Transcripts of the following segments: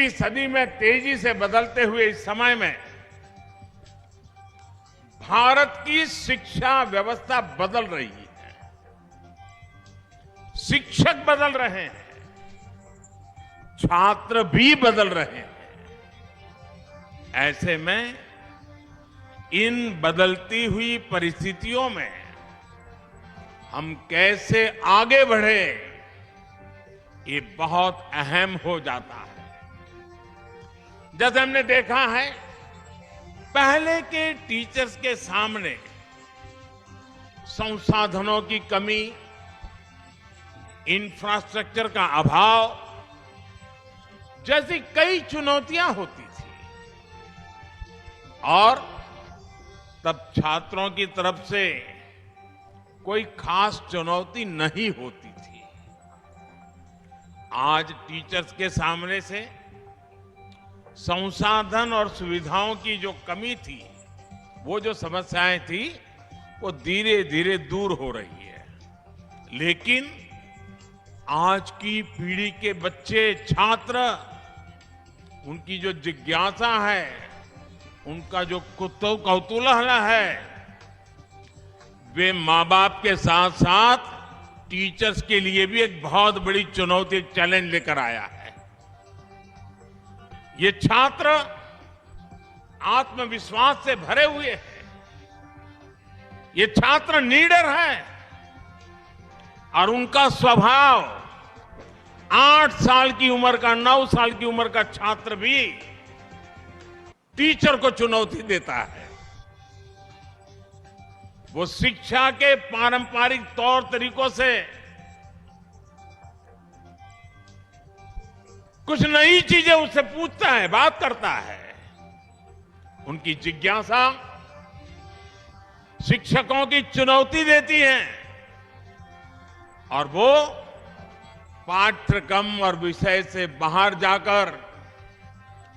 21वीं सदी में तेजी से बदलते हुए इस समय में भारत की शिक्षा व्यवस्था बदल रही है। शिक्षक बदल रहे हैं, छात्र भी बदल रहे हैं। ऐसे में इन बदलती हुई परिस्थितियों में हम कैसे आगे बढ़े, ये बहुत अहम हो जाता है। जैसे हमने देखा है, पहले के टीचर्स के सामने संसाधनों की कमी, इंफ्रास्ट्रक्चर का अभाव जैसी कई चुनौतियां होती थी और तब छात्रों की तरफ से कोई खास चुनौती नहीं होती थी। आज टीचर्स के सामने से संसाधन और सुविधाओं की जो कमी थी, वो जो समस्याएं थी, वो धीरे धीरे दूर हो रही है। लेकिन आज की पीढ़ी के बच्चे, छात्र, उनकी जो जिज्ञासा है, उनका जो कौतूहल है, वे मां बाप के साथ साथ टीचर्स के लिए भी एक बहुत बड़ी चुनौती, एक चैलेंज लेकर आया है। ये छात्र आत्मविश्वास से भरे हुए हैं, ये छात्र निडर हैं और उनका स्वभाव 8 साल की उम्र का, 9 साल की उम्र का छात्र भी टीचर को चुनौती देता है। वो शिक्षा के पारंपरिक तौर तरीकों से कुछ नई चीजें उससे पूछता है, बात करता है। उनकी जिज्ञासा शिक्षकों की चुनौती देती है और वो पाठ्यक्रम और विषय से बाहर जाकर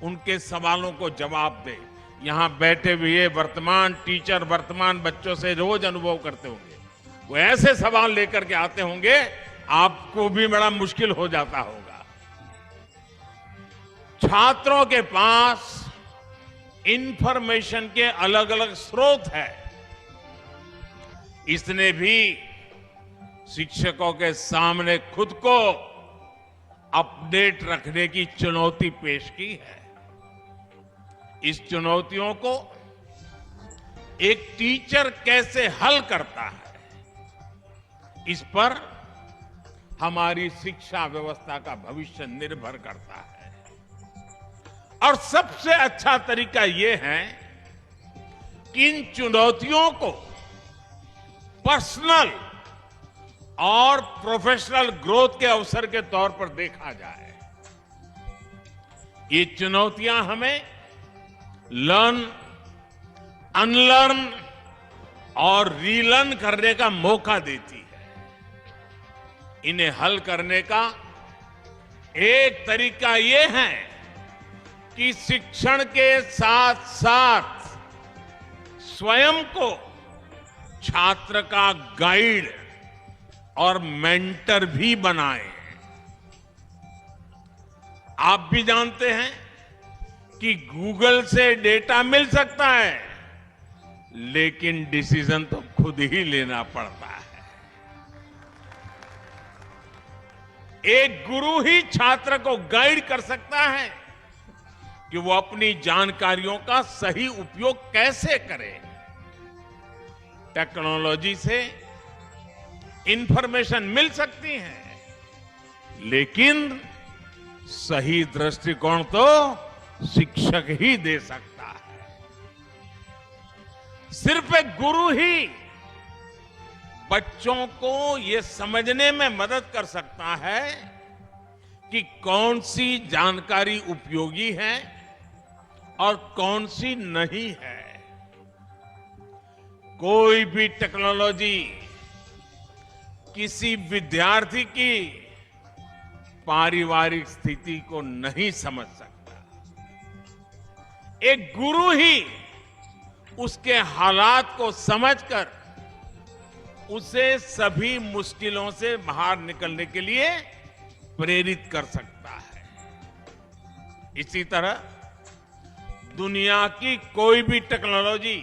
उनके सवालों को जवाब दे। यहां बैठे हुए वर्तमान टीचर वर्तमान बच्चों से रोज अनुभव करते होंगे, वो ऐसे सवाल लेकर के आते होंगे, आपको भी बड़ा मुश्किल हो जाता होगा। छात्रों के पास इंफॉर्मेशन के अलग अलग स्रोत है, इसने भी शिक्षकों के सामने खुद को अपडेट रखने की चुनौती पेश की है। इस चुनौतियों को एक टीचर कैसे हल करता है, इस पर हमारी शिक्षा व्यवस्था का भविष्य निर्भर करता है। और सबसे अच्छा तरीका यह है कि इन चुनौतियों को पर्सनल और प्रोफेशनल ग्रोथ के अवसर के तौर पर देखा जाए। ये चुनौतियां हमें लर्न, अनलर्न और रीलर्न करने का मौका देती है। इन्हें हल करने का एक तरीका यह है कि शिक्षण के साथ साथ स्वयं को छात्र का गाइड और मेंटर भी बनाएं। आप भी जानते हैं कि गूगल से डेटा मिल सकता है, लेकिन डिसीजन तो खुद ही लेना पड़ता है। एक गुरु ही छात्र को गाइड कर सकता है कि वो अपनी जानकारियों का सही उपयोग कैसे करे। टेक्नोलॉजी से इंफॉर्मेशन मिल सकती है, लेकिन सही दृष्टिकोण तो शिक्षक ही दे सकता है। सिर्फ एक गुरु ही बच्चों को यह समझने में मदद कर सकता है कि कौन सी जानकारी उपयोगी है और कौन सी नहीं है। कोई भी टेक्नोलॉजी किसी विद्यार्थी की पारिवारिक स्थिति को नहीं समझ सकता। एक गुरु ही उसके हालात को समझकर उसे सभी मुश्किलों से बाहर निकलने के लिए प्रेरित कर सकता है। इसी तरह दुनिया की कोई भी टेक्नोलॉजी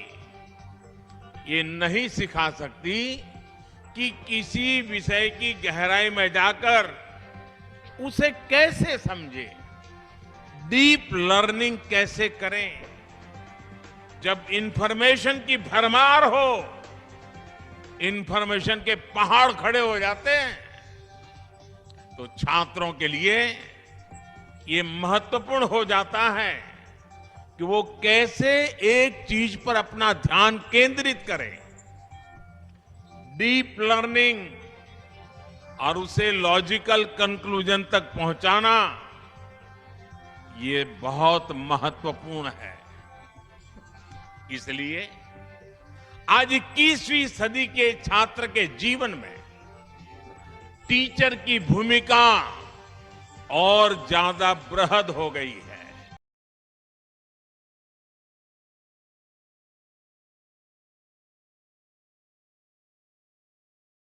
ये नहीं सिखा सकती कि किसी विषय की गहराई में जाकर उसे कैसे समझे, डीप लर्निंग कैसे करें। जब इंफॉर्मेशन की भरमार हो, इंफॉर्मेशन के पहाड़ खड़े हो जाते हैं, तो छात्रों के लिए ये महत्वपूर्ण हो जाता है कि वो कैसे एक चीज पर अपना ध्यान केंद्रित करें। डीप लर्निंग और उसे लॉजिकल कंक्लूजन तक पहुंचाना ये बहुत महत्वपूर्ण है। इसलिए आज 21वीं सदी के छात्र के जीवन में टीचर की भूमिका और ज्यादा बृहद हो गई है।